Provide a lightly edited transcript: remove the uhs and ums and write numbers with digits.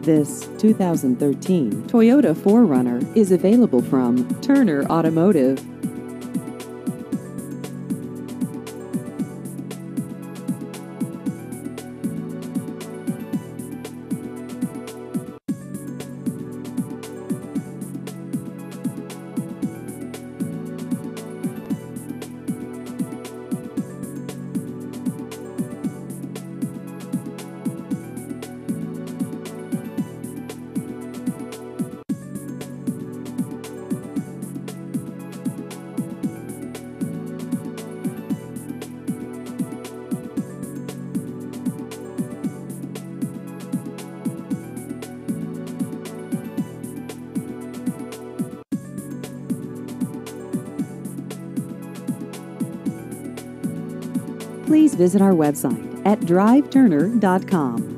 This 2013 Toyota 4Runner is available from Turner Automotive. Please visit our website at driveturner.com.